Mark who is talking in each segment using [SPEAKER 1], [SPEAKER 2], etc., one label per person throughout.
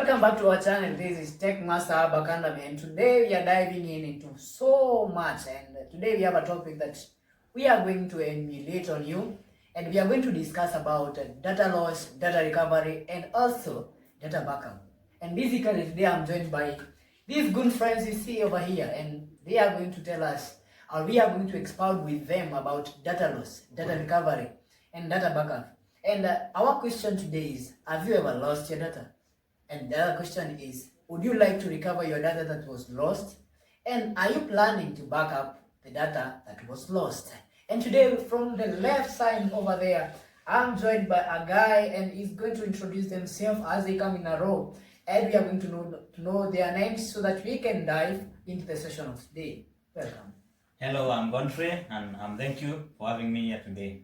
[SPEAKER 1] Welcome back to our channel. This is Tech Master Bakandam, and today we are diving into so much. And today we have a topic that we are going to emulate on you, and we are going to discuss about data loss, data recovery, and also data backup. And basically today I'm joined by these good friends you see over here, and they are going to tell us, or we are going to expound with them about data loss, data recovery, and data backup. And our question today is, have you ever lost your data? And the other question is, would you like to recover your data that was lost? And are you planning to back up the data that was lost? And today, from the left side over there, I'm joined by a guy, and he's going to introduce themselves as they come in a row. And we are going to know their names so that we can dive into the session of today. Welcome.
[SPEAKER 2] Hello, I'm Godfrey, and thank you for having me here today.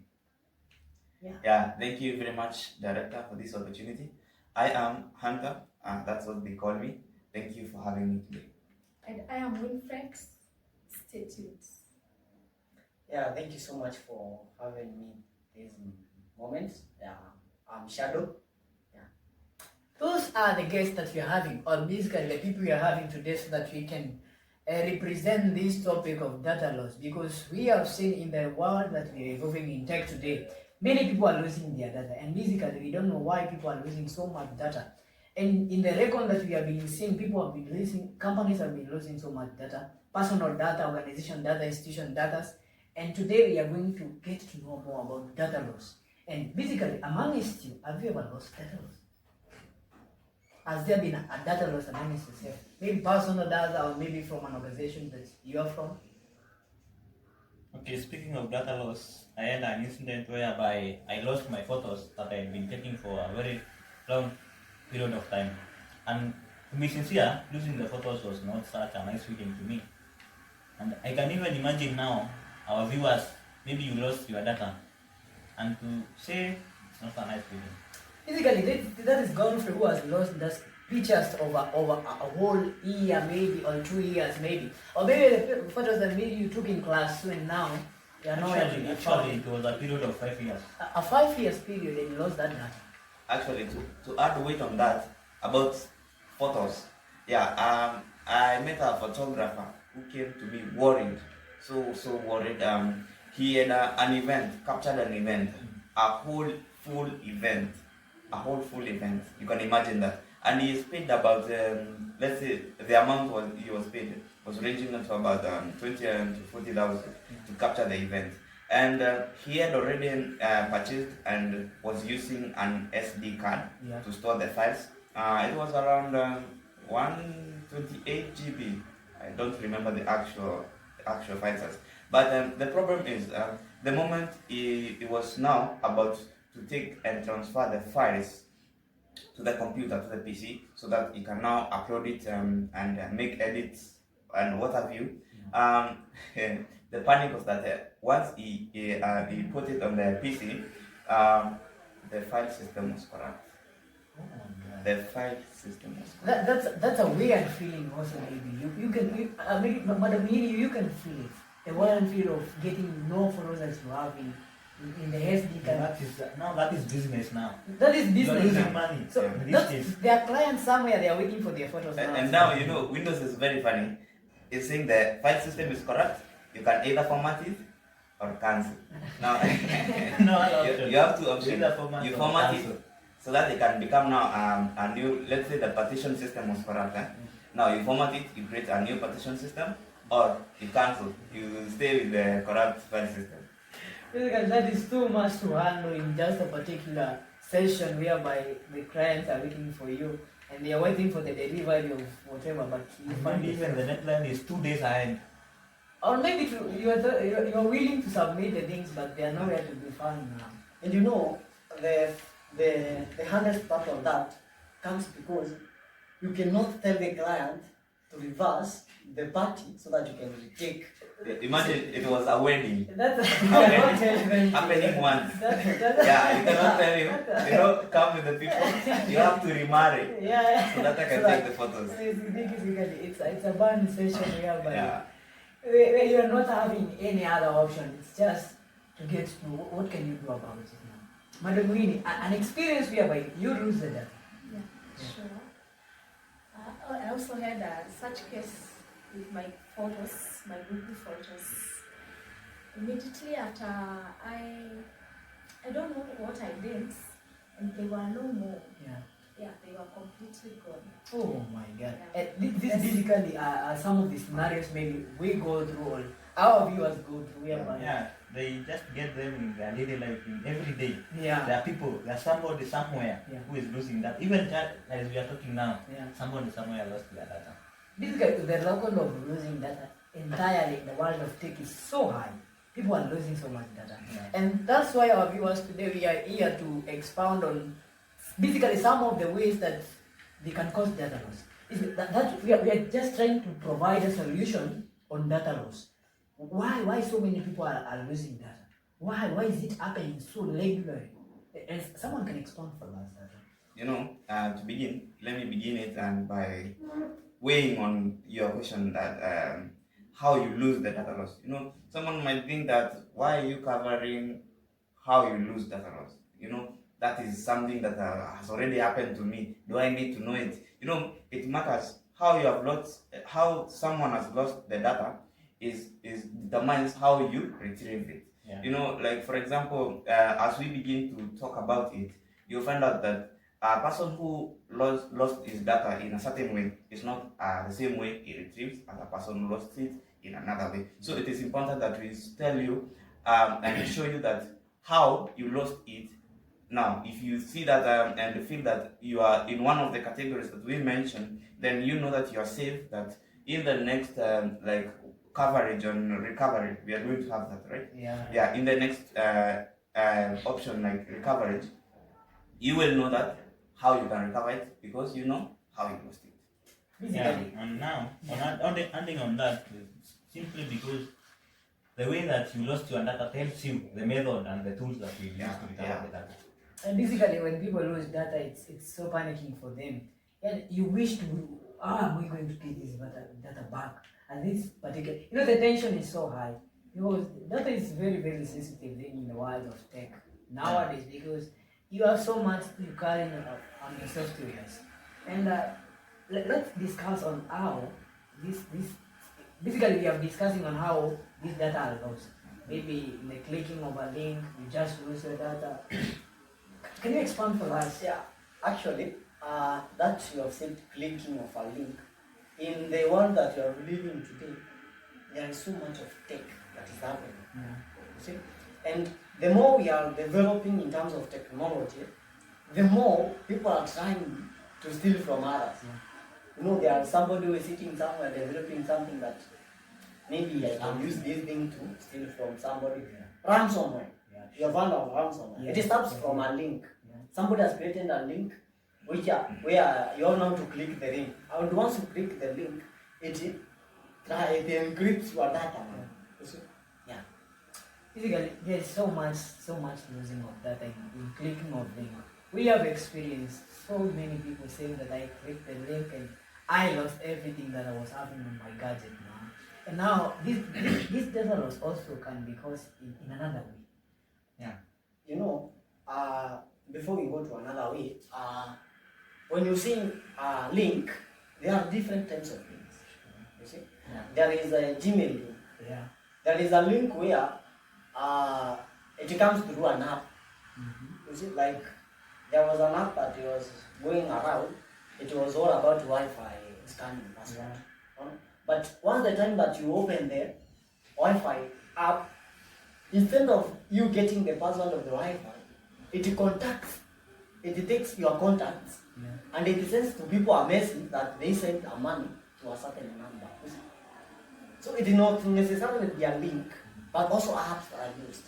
[SPEAKER 3] Yeah, thank you very much, Director, for this opportunity. I am Hunter, that's what they call me. Thank you for having me today.
[SPEAKER 4] And I am Winfred. Stay tuned.
[SPEAKER 5] Yeah, thank you so much for having me this moment. I'm Shadow.
[SPEAKER 1] Those are the guests that we are having, or basically the people we are having today, so that we can represent this topic of data loss, because we have seen in the world that we are evolving in tech today, many people are losing their data, and basically we don't know why people are losing so much data. And in the record that we have been seeing, people have been losing, companies have been losing so much data, personal data, organization data, institution data. And today we are going to get to know more about data loss. And basically, amongst you, have you ever lost data loss? Has there been a data loss amongst yourself? Maybe personal data, or maybe from an organization that you are from?
[SPEAKER 2] Okay, speaking of data loss, I had an incident whereby I lost my photos that I had been taking for a very long period of time. And to be sincere, losing the photos was not such a nice feeling to me. And I can even imagine now, our viewers, maybe you lost your data. And to say it's not a nice feeling.
[SPEAKER 1] Basically, that is gone for who has lost those pictures over a whole year, maybe, or 2 years, maybe. Or maybe the photos that maybe you took in class 2 and now they are nowhere to be found.
[SPEAKER 2] Actually, it was a period of 5 years.
[SPEAKER 1] A 5 years period, and you lost that data.
[SPEAKER 3] Actually, to add weight on that, about photos, I met a photographer who came to me worried, so worried. He had an event, captured an event, a whole full event. You can imagine that. And he is paid about, let's say, the amount he was paid was ranging to about 20 to 40,000 to capture the event. And he had already purchased and was using an SD card to store the files. It was around 128 GB. I don't remember the actual file size. But the problem is, the moment he was now about to take and transfer the files to the computer, to the PC, so that he can now upload it and make edits and what have you. The panic was that once he put it on the PC, the file system was corrupt. The file system was corrupt.
[SPEAKER 1] That's a weird feeling also, maybe. Madam Yiri, you can feel it. The weird feel of getting no photos that you have in the SD card.
[SPEAKER 2] That is business now.
[SPEAKER 1] That is business.
[SPEAKER 2] You're losing money.
[SPEAKER 1] So there are clients somewhere, they are waiting for their photos now.
[SPEAKER 3] And now, Windows is very funny. It's saying the file system is corrupt. You can either format it or cancel. Now, you have two options. You format it so that it can become now a new, let's say the partition system was corrupt. Now you format it, you create a new partition system, or you cancel. You stay with the corrupt file system.
[SPEAKER 1] Basically, that is too much to handle in just a particular session whereby the clients are waiting for you and they are waiting for the delivery of whatever, but you find
[SPEAKER 2] Maybe even the deadline is 2 days ahead.
[SPEAKER 1] or maybe you are willing to submit the things, but they are nowhere to be found now.
[SPEAKER 5] And the hardest part of that comes because you cannot tell the client to reverse the party so that you can retake.
[SPEAKER 3] Imagine it was a wedding.
[SPEAKER 1] That's
[SPEAKER 3] happening once. Yeah, you cannot tell him, come with the people, you have to remarry. So that I can take the photos.
[SPEAKER 1] It's a burn session whereby where you are not having any other option. It's just to get to what can you do about it now. Madam Winnie, an experience whereby you lose the data.
[SPEAKER 4] Yeah, sure. I also had such case with my photos, my Google photos. Immediately after I don't know what I did, and they were no more.
[SPEAKER 1] Yeah.
[SPEAKER 4] Yeah, they were completely gone.
[SPEAKER 1] Oh my God.
[SPEAKER 4] Yeah.
[SPEAKER 1] This
[SPEAKER 4] Yes.
[SPEAKER 1] basically are some of the scenarios maybe we go through or our viewers go through.
[SPEAKER 2] Yeah, they just get them in their daily life, in every day.
[SPEAKER 1] Yeah.
[SPEAKER 2] There are people, there's somebody somewhere
[SPEAKER 1] Yeah.
[SPEAKER 2] who is losing that. Even as we are talking now,
[SPEAKER 1] Yeah.
[SPEAKER 2] somebody somewhere lost their data.
[SPEAKER 1] Basically, the record of losing data entirely in the world of tech is so high. People are losing so much data.
[SPEAKER 2] Yeah.
[SPEAKER 1] And that's why our viewers today, we are here to expound on basically some of the ways that they can cause data loss. We are just trying to provide a solution on data loss. Why so many people are losing data? Why is it happening so regularly? And someone can expound for us.
[SPEAKER 3] To begin, let me begin it and by weighing on your question that how you lose the data loss. Someone might think that why are you covering how you lose data loss? That is something that has already happened to me. Do I need to know it? It matters how you have lost, how someone has lost the data is determines how you retrieve it.
[SPEAKER 2] Yeah.
[SPEAKER 3] Like for example, as we begin to talk about it, you'll find out that a person who lost his data in a certain way is not the same way he retrieves as a person who lost it in another way. So it is important that we tell you and show you that how you lost it. Now, if you see that and feel that you are in one of the categories that we mentioned, then you know that you are safe, that in the next like coverage on recovery, we are going to have that, right?
[SPEAKER 1] Yeah.
[SPEAKER 3] In the next option like recovery, you will know that how you can recover it because you know how you lost it.
[SPEAKER 2] Yeah, and now, adding on that, simply because the way that you lost your data tells you the method and the tools that we use to recover the data.
[SPEAKER 1] And basically, when people lose data, it's so panicking for them. And you wish to, am I going to get this data back? And this particular, the tension is so high. Because data is very, very sensitive thing in the world of tech nowadays because you have so much you carry on your softwares. And let's discuss on how this basically we are discussing on how this data are lost. Maybe in the clicking of a link, you just lose your data. Can you expand for us?
[SPEAKER 5] Yeah, actually, that you have said clicking of a link, in the world that you are living today, there is so much of tech that is happening. You see? And the more we are developing in terms of technology, the more people are trying to steal from others. There are somebody who is sitting somewhere developing something that maybe I can use this thing to steal from somebody. Ransomware. You have heard of ransomware. It starts from a link. Somebody has created a link where you all know to click the link. And once you click the link, it encrypts your data. Yeah.
[SPEAKER 1] Basically, there's so much losing of data in clicking of link. We have experienced so many people saying that I clicked the link and I lost everything that I was having on my gadget now. And now this data loss also can be caused in another way.
[SPEAKER 5] Before we go to another way, when you see a link, there are different types of links. You see, there is a Gmail link. There is a link where it comes through an app. You see, like there was an app that was going around. It was all about Wi-Fi scanning password. But once the time that you open the Wi-Fi app, instead of you getting the password of the Wi-Fi, it takes your contacts and it sends to people a message that they sent a money to a certain number. So it is not necessarily be a link, but also apps that are used.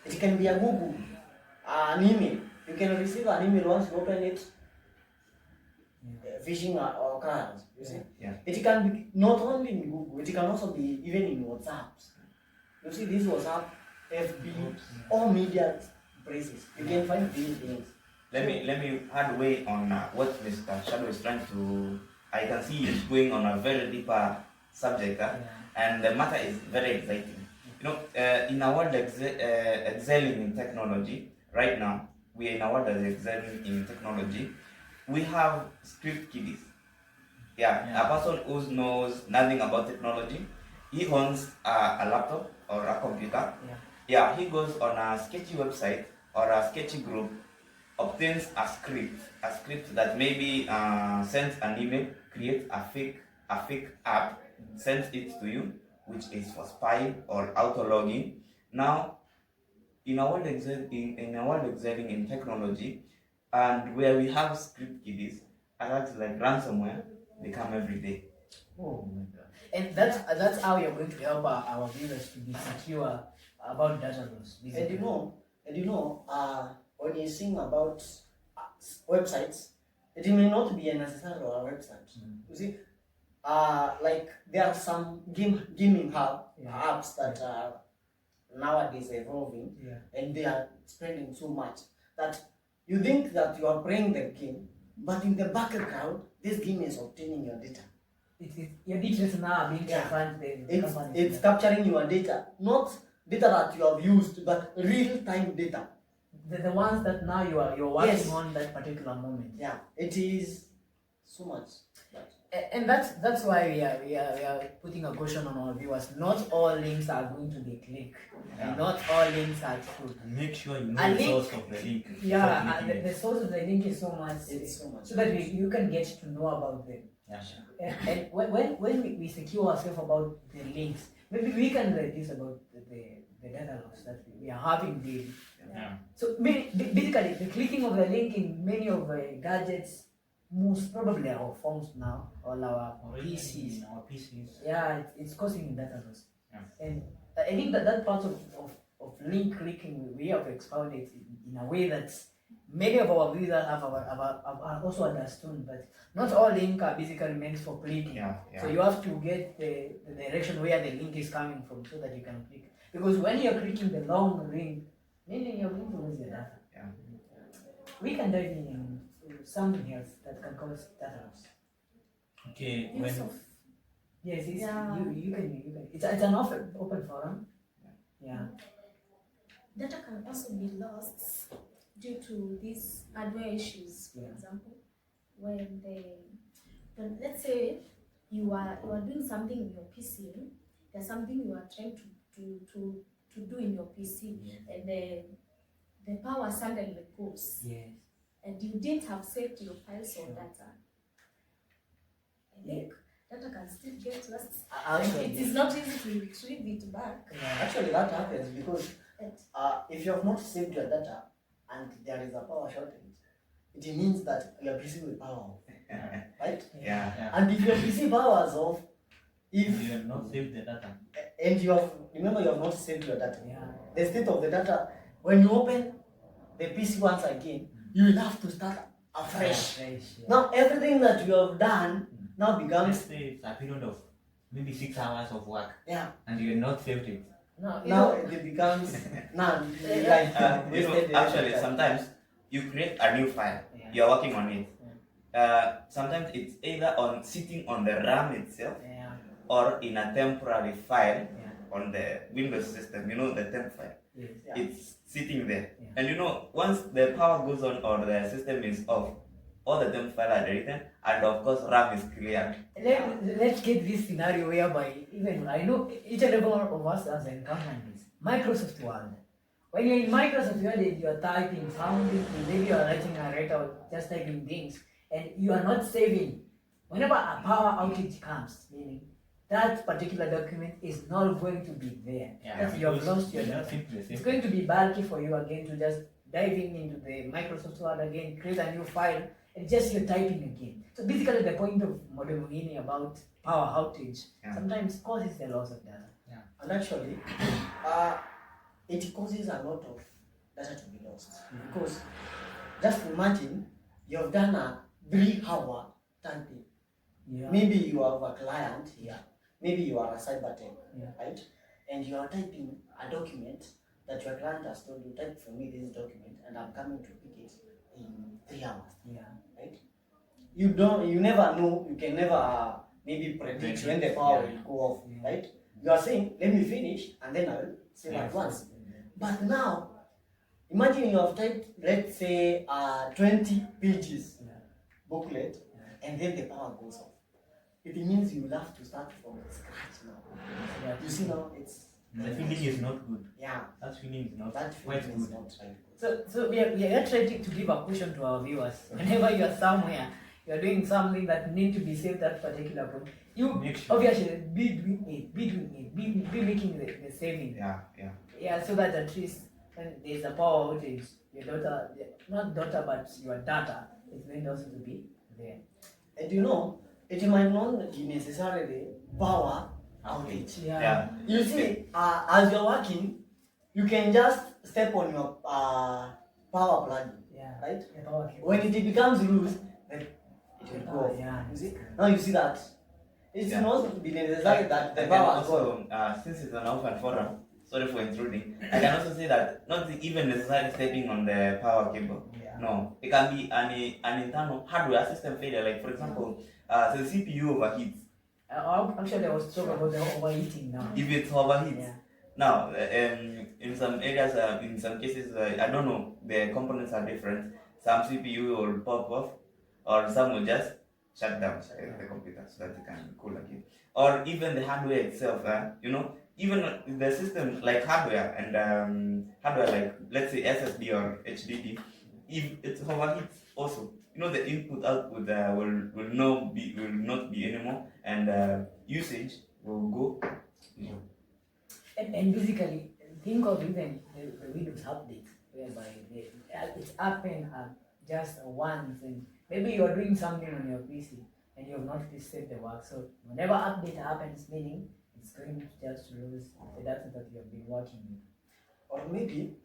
[SPEAKER 5] It can be a Google, an email. You can receive an email once you open it, phishing or cards. You see, it can be not only in Google. It can also be even in WhatsApp. You see, this WhatsApp, FB, all media places. You can find these things.
[SPEAKER 3] Let me add way on what Mr. Shadow is trying to. I can see he's going on a very deeper subject, and the matter is very exciting. In our world excelling in technology right now, we are in a world that is excelling in technology. We have script kiddies. Yeah, a person who knows nothing about technology. He owns a laptop or a computer. Yeah, he goes on a sketchy website or a sketchy group, obtains a script that maybe sends an email, creates a fake app, sends it to you, which is for spying or auto logging. Now, in a world excelling in technology, and where we have script kiddies, attacks like ransomware, they come every day.
[SPEAKER 1] Oh my God. And that's how you're going to help our viewers to be secure about data loss.
[SPEAKER 5] And you know, when you sing about websites, it may not be a necessarily a website. You see, like there are some gaming apps that are nowadays evolving, and they are spending so much that you think that you are playing the game, but in the background, this game is obtaining your data.
[SPEAKER 1] Your details now are being transferred to the company.
[SPEAKER 5] It's capturing your data, not data that you have used, but real-time data.
[SPEAKER 1] The ones that now you're working on that particular moment.
[SPEAKER 5] Yeah, it is so much.
[SPEAKER 1] And that's why we are putting a caution on our viewers. Not all links are going to be clicked. And not all links are true.
[SPEAKER 2] Make sure you know the source of the link.
[SPEAKER 1] Yeah, the source of the link is so much.
[SPEAKER 5] It's so much.
[SPEAKER 1] So that you can get to know about them.
[SPEAKER 2] Yeah, sure.
[SPEAKER 1] And when we secure ourselves about the links, maybe we can reduce about the data loss that we are having daily.
[SPEAKER 2] Yeah.
[SPEAKER 1] So basically, the clicking of the link in many of the gadgets, most probably our phones now, all our PCs.
[SPEAKER 2] Our PCs.
[SPEAKER 1] Yeah, it's causing data loss.
[SPEAKER 2] Yeah.
[SPEAKER 1] And I think that part of link clicking, we have expounded it in a way that many of our users have also understood, but not all links are basically meant for clicking.
[SPEAKER 3] Yeah.
[SPEAKER 1] So you have to get the direction where the link is coming from so that you can click. Because when you're clicking the long link, meaning you're going to lose your data.
[SPEAKER 3] Yeah.
[SPEAKER 1] We can dive in something else that can cause data loss.
[SPEAKER 2] Okay.
[SPEAKER 4] Use of
[SPEAKER 1] Yes, it's,
[SPEAKER 4] Yeah.
[SPEAKER 1] you can. It's an open forum. Yeah.
[SPEAKER 4] data can also be lost due to these hardware issues. For
[SPEAKER 1] Yeah.
[SPEAKER 4] example, when let's say you are doing something in your PC, there's something you are trying to do in your PC, and the power suddenly goes,
[SPEAKER 1] Yes.
[SPEAKER 4] and you didn't have saved your files or data. I think data can still get lost.
[SPEAKER 1] Actually,
[SPEAKER 4] It is not easy to retrieve it back.
[SPEAKER 5] Actually, that happens because
[SPEAKER 4] And
[SPEAKER 5] if you have not saved your data and there is a power shortage, it means that you are busy with power, right?
[SPEAKER 3] Yeah.
[SPEAKER 5] And if your PC power is off,
[SPEAKER 2] If you have not saved the data.
[SPEAKER 5] and you have not saved your data,
[SPEAKER 1] Yeah.
[SPEAKER 5] the state of the data, when you open the PC once again, you will have to start afresh.
[SPEAKER 1] Yeah.
[SPEAKER 5] Now everything that you have done now
[SPEAKER 2] Let's
[SPEAKER 5] becomes
[SPEAKER 2] say it's a period of maybe 6 hours of work
[SPEAKER 5] and
[SPEAKER 2] and you have not saved it.
[SPEAKER 1] No,
[SPEAKER 5] now it becomes none. Like wasted
[SPEAKER 3] Actually,
[SPEAKER 5] time.
[SPEAKER 3] sometimes you create a new file.
[SPEAKER 1] Yeah.
[SPEAKER 3] You're working on it. Sometimes it's either sitting on the RAM itself
[SPEAKER 1] Yeah.
[SPEAKER 3] or in a temporary file
[SPEAKER 1] Yeah.
[SPEAKER 3] on the Windows system. You know the temp file.
[SPEAKER 1] Yes.
[SPEAKER 5] Yeah.
[SPEAKER 3] It's sitting there.
[SPEAKER 1] Yeah.
[SPEAKER 3] And you know, once the power goes on or the system is off, all the temp file are deleted, and of course RAM is cleared.
[SPEAKER 1] Let's get this scenario whereby even I know each and every one of us has encountered this. Microsoft Word. When you're in Microsoft Word, you're typing something, maybe you're writing a letter or just typing things, and you are not saving. Whenever a power outage comes, meaning that particular document is not going to be there. That you have lost your data. It's going to be bulky for you again to just diving into the Microsoft Word again, create a new file, and just you're typing again. So basically the point of Model Muhini about power outage sometimes causes the loss of data.
[SPEAKER 5] And actually, it causes a lot of data to be lost. Because just imagine you have done a 3-hour typing.
[SPEAKER 1] Yeah.
[SPEAKER 5] Maybe you have a client here. Maybe you are a cyber tech,
[SPEAKER 1] Yeah.
[SPEAKER 5] right? And you are typing a document that your client has told you, type for me this document, and I'm coming to pick it in 3 hours.
[SPEAKER 1] Yeah.
[SPEAKER 5] Right? You never know, you can never maybe predict when the power will go off, right? You are saying, let me finish and then I will save at once. But now, imagine you have typed, let's say, 20 pages booklet, and then the power goes off. it means you will have to start from scratch now. You see now, it's
[SPEAKER 2] The feeling is not good.
[SPEAKER 5] yeah,
[SPEAKER 2] That feeling is not
[SPEAKER 5] that
[SPEAKER 2] quite
[SPEAKER 5] feeling is
[SPEAKER 2] good.
[SPEAKER 5] not right.
[SPEAKER 1] So we are trying to give a caution to our viewers. Whenever you are somewhere, you are doing something that need to be saved at particular point. You
[SPEAKER 2] Make sure.
[SPEAKER 1] obviously be doing it, be making the saving.
[SPEAKER 3] Yeah.
[SPEAKER 1] So that at least when there's a power outage, your daughter, not daughter, but your data is going also to be there.
[SPEAKER 5] And you know, it might not be necessarily power outage.
[SPEAKER 3] Yeah.
[SPEAKER 5] You see, as you're working, you can just step on your power plug,
[SPEAKER 1] Yeah.
[SPEAKER 5] right?
[SPEAKER 1] The power cable.
[SPEAKER 5] When it becomes loose, then it will go off.
[SPEAKER 1] Yeah.
[SPEAKER 5] You see? Now you see that. It's
[SPEAKER 3] Yeah.
[SPEAKER 5] not be necessary that the
[SPEAKER 3] I can
[SPEAKER 5] power goes.
[SPEAKER 3] also, since it's an open forum, sorry for intruding, I can also say that not even necessarily stepping on the power cable.
[SPEAKER 1] Yeah.
[SPEAKER 3] No, it can be an internal hardware system failure. Like for example, the CPU overheats.
[SPEAKER 1] Actually, I was talking about the overheating now.
[SPEAKER 3] If it overheats,
[SPEAKER 1] Yeah.
[SPEAKER 3] now in some areas, in some cases, I don't know, the components are different. Some CPU will pop off, or some will just shut down the computer so that it can cool again. Or even the hardware itself, even the system like hardware and hardware like let's say SSD or HDD, if it overheats also, the input output will not be anymore, and usage will go.
[SPEAKER 1] And basically, think of even the Windows updates, whereby it's happened just once, and maybe you are doing something on your PC and you have not saved the work. So whenever update happens, meaning it's going to just lose the data that you have been working with.
[SPEAKER 5] Or maybe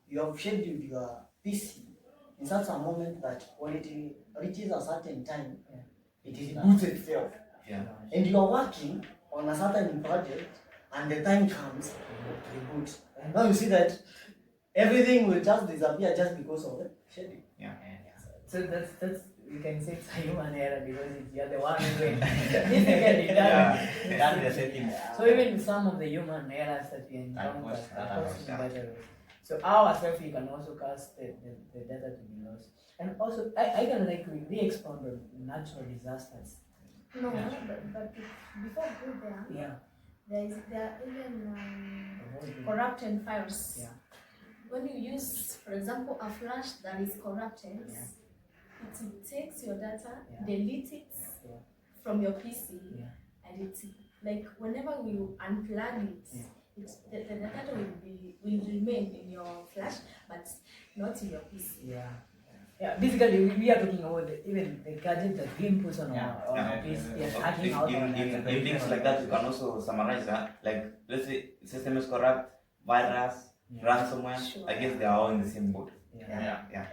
[SPEAKER 5] you have scheduled your PC in such a moment that when it reaches a certain time, it reboots itself.
[SPEAKER 3] Yeah.
[SPEAKER 5] And you are working on a certain project, and the time comes to reboot. And now you see that everything will just disappear just because of the schedule.
[SPEAKER 1] So that's you can say it's a human error because you're the one doing physically done.
[SPEAKER 2] Done the settings.
[SPEAKER 1] So even some of the human errors that we encounter
[SPEAKER 2] cause
[SPEAKER 1] are
[SPEAKER 2] data
[SPEAKER 1] causing
[SPEAKER 3] loss.
[SPEAKER 1] data loss. So ourselves we can also cause the data to be lost. And also I can re-expound on natural disasters.
[SPEAKER 4] No,
[SPEAKER 2] Yeah.
[SPEAKER 4] but before we go there,
[SPEAKER 1] Yeah.
[SPEAKER 4] there are even
[SPEAKER 1] Avoiding.
[SPEAKER 4] corrupted files.
[SPEAKER 1] Yeah.
[SPEAKER 4] When you use, for example, a flash that is corrupted,
[SPEAKER 1] Yeah.
[SPEAKER 4] it takes your data,
[SPEAKER 1] Yeah.
[SPEAKER 4] delete it
[SPEAKER 1] Yeah.
[SPEAKER 4] from your PC,
[SPEAKER 1] Yeah.
[SPEAKER 4] and it's like whenever you unplug it,
[SPEAKER 1] Yeah.
[SPEAKER 4] the data will remain in your flash, but not in your PC.
[SPEAKER 1] Yeah. Yeah, basically we are talking about even the gadget that we input on our PC.
[SPEAKER 2] Yeah.
[SPEAKER 1] Hacking out our
[SPEAKER 3] In
[SPEAKER 1] data.
[SPEAKER 3] things like that, you can also summarize that. Like, let's say system is corrupt, virus,
[SPEAKER 1] Yeah.
[SPEAKER 3] ransomware.
[SPEAKER 4] Sure.
[SPEAKER 3] I guess they are all in the same boat.
[SPEAKER 1] Yeah.
[SPEAKER 5] And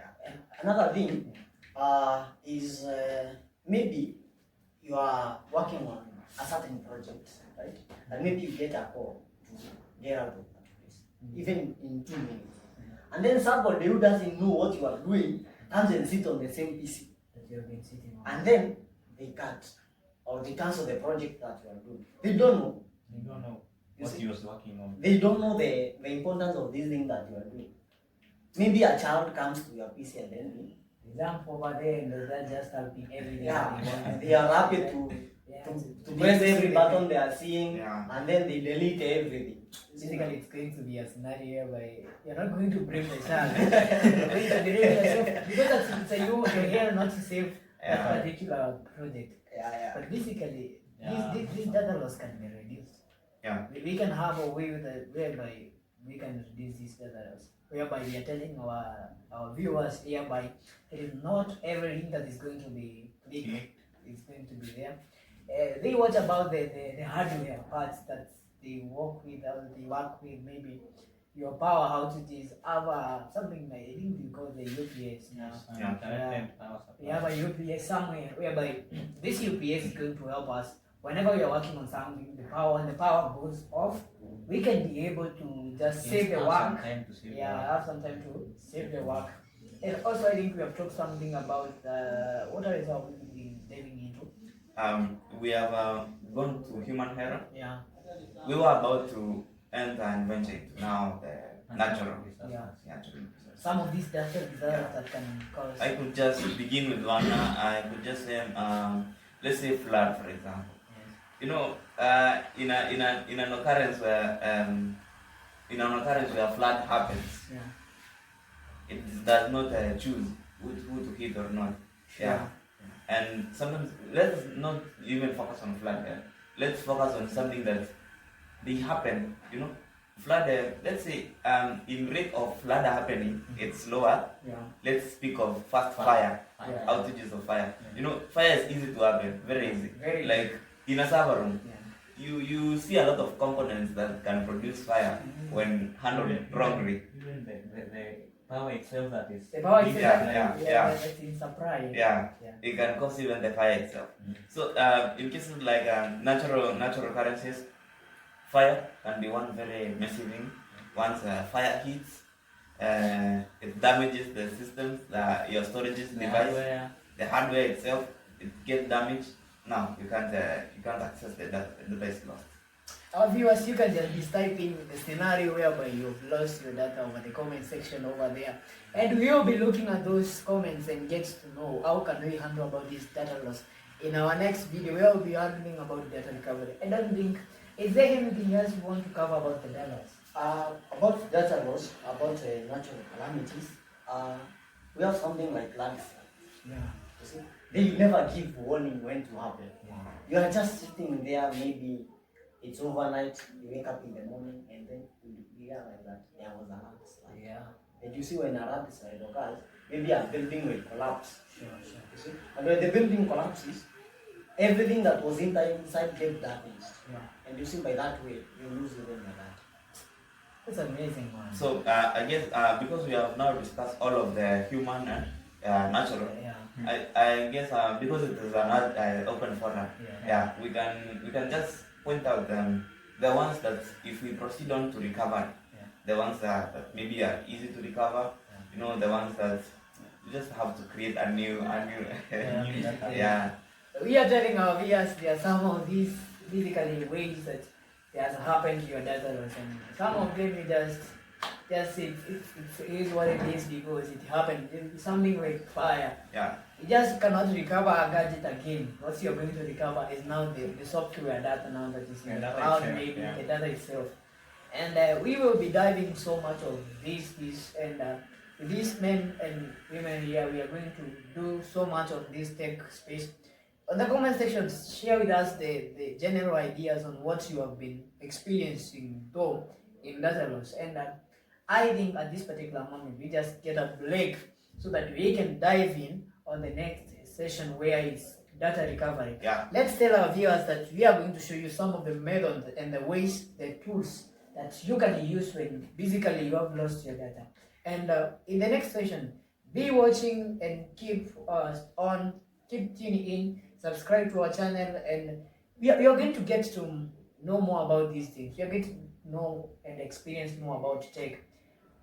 [SPEAKER 5] another thing is maybe you are working on a certain project, right? And maybe you get a call to get out of that place, even in 2 minutes. And then somebody who doesn't know what you are doing comes and sit on the same PC.
[SPEAKER 1] That you have been sitting on.
[SPEAKER 5] And then they cut or they cancel the project that you are doing. They don't know.
[SPEAKER 2] You don't know
[SPEAKER 5] You
[SPEAKER 2] what
[SPEAKER 5] see?
[SPEAKER 2] he was working on.
[SPEAKER 5] They don't know the importance of this thing that you are doing. Maybe a child comes to your PC and then
[SPEAKER 1] They jump over there and they're just typing everything.
[SPEAKER 5] they are happy to press every button they are seeing,
[SPEAKER 3] Yeah.
[SPEAKER 5] and then they delete everything.
[SPEAKER 1] Basically, it's going to be a scenario where you're not going to bring the child. You're going to delete yourself because it's a you're here not to save that particular project. But basically, this data loss can be reduced.
[SPEAKER 3] Yeah.
[SPEAKER 1] We can have a way whereby we can reduce this data loss, whereby we are telling our viewers hereby it is not everything that is going to be leaked. It's going to be there. They watch about the hardware parts that they work with, maybe your power outages have something like, I think we call the UPS now. We have a UPS somewhere whereby this UPS is going to help us whenever you're working on something, when the power goes off, we can be able to just save the work. Have some time to save the work. And also, I think we have talked something about what else are we diving into?
[SPEAKER 3] We have gone to human error.
[SPEAKER 1] Yeah.
[SPEAKER 3] We were about to enter and venture into now the natural.
[SPEAKER 1] Some of these data disasters that can cause.
[SPEAKER 3] I could just begin with one. I could just say, let's say flood, for example.
[SPEAKER 1] Yes.
[SPEAKER 3] You know, in an occurrence where flood happens,
[SPEAKER 1] Yeah.
[SPEAKER 3] it does not choose who to hit or not. Yeah. And sometimes let's not even focus on flood. Let's focus on something that they happen. You know, flood. Let's say in rate of flood happening, it's lower.
[SPEAKER 1] Yeah.
[SPEAKER 3] Let's speak of fast fire,
[SPEAKER 1] Yeah.
[SPEAKER 3] outages of fire.
[SPEAKER 1] Yeah.
[SPEAKER 3] You know, fire is easy to happen, very easy.
[SPEAKER 1] Very easy.
[SPEAKER 3] Like in a server room,
[SPEAKER 1] Yeah.
[SPEAKER 3] you see a lot of components that can produce fire when handled wrongly.
[SPEAKER 2] Even the power itself that is.
[SPEAKER 1] The power itself,
[SPEAKER 3] Yeah.
[SPEAKER 1] that's in surprise.
[SPEAKER 3] Yeah,
[SPEAKER 1] Yeah.
[SPEAKER 3] it can cause even the fire itself. So in cases like natural occurrences, fire can be one very messy thing. Once fire hits, it damages the systems, your storages
[SPEAKER 2] The
[SPEAKER 3] device,
[SPEAKER 2] hardware.
[SPEAKER 3] the hardware itself. It gets damaged. Now you can't access the data. The data is lost.
[SPEAKER 1] Our viewers, you can just type in the scenario whereby you've lost your data over the comment section over there. And we will be looking at those comments and get to know how can we handle about this data loss. In our next video, we will be handling about data recovery. I don't think, is there anything else you want to cover about the data loss?
[SPEAKER 5] About data loss, about natural calamities, we have something like landslides.
[SPEAKER 1] Yeah.
[SPEAKER 5] You see, they never give warning when to happen.
[SPEAKER 1] Yeah.
[SPEAKER 5] You are just sitting there, maybe it's overnight, you wake up in the morning, and then you realize that there was a landslide.
[SPEAKER 1] Yeah.
[SPEAKER 5] And you see when a landslide occurs, maybe a building will collapse.
[SPEAKER 1] Sure.
[SPEAKER 5] You see? And when the building collapses, everything that was inside gets damaged.
[SPEAKER 1] Yeah.
[SPEAKER 5] And you see by that way, you lose even your data.
[SPEAKER 1] That's amazing, man.
[SPEAKER 3] So I guess because we have now discussed all of the human and natural,
[SPEAKER 1] Yeah.
[SPEAKER 3] I guess because it is an open forum,
[SPEAKER 1] Yeah.
[SPEAKER 3] we can just point out the ones that if we proceed on to recover, the ones that maybe are easy to recover, you know, the ones that you just have to create a new
[SPEAKER 2] New data.
[SPEAKER 3] yeah.
[SPEAKER 1] We are telling our viewers there are some of these basically ways that it has happened to your data loss, and some of them you just it is what it is because it happened. It's something like fire.
[SPEAKER 3] Yeah.
[SPEAKER 1] You just cannot recover a gadget again. What you're going to recover is now the software data now that is in the
[SPEAKER 2] data
[SPEAKER 1] cloud,
[SPEAKER 2] itself,
[SPEAKER 1] maybe
[SPEAKER 2] yeah.
[SPEAKER 1] the data itself. And we will be diving so much of this and these men and women here, we are going to do so much of this tech space. On the comment section, share with us the general ideas on what you have been experiencing though in data loss. And I think at this particular moment, we just get a break so that we can dive in on the next session where it's data recovery.
[SPEAKER 3] Yeah.
[SPEAKER 1] Let's tell our viewers that we are going to show you some of the methods and the ways, the tools that you can use when basically you have lost your data. And in the next session, be watching and keep tuning in, subscribe to our channel, and you're going to get to know more about these things. You're going to know and experience more about tech.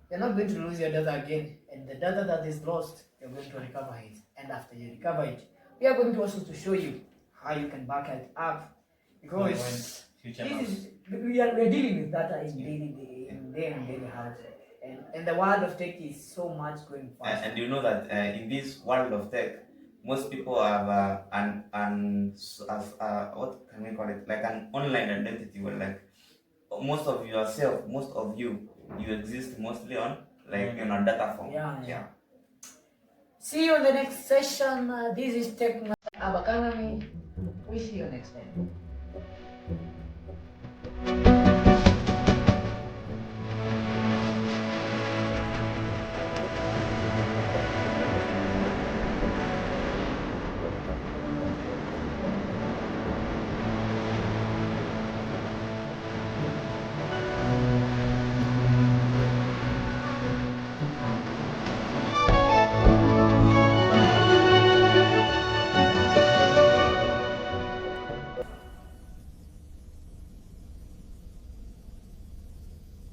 [SPEAKER 1] You're not going to lose your data again, and the data that is lost, you're going to recover it. And after you recover it, we are going to also to show you how you can back it up, because
[SPEAKER 2] Future
[SPEAKER 1] this
[SPEAKER 2] loss.
[SPEAKER 1] is we're dealing with data in daily house, and the world of tech is so much going fast.
[SPEAKER 3] And you know that in this world of tech, most people have what can we call it, like an online identity, where like most of you exist mostly on like in a data form.
[SPEAKER 1] Yeah. See you in the next session. This is Tech Abakanami. We see you next time.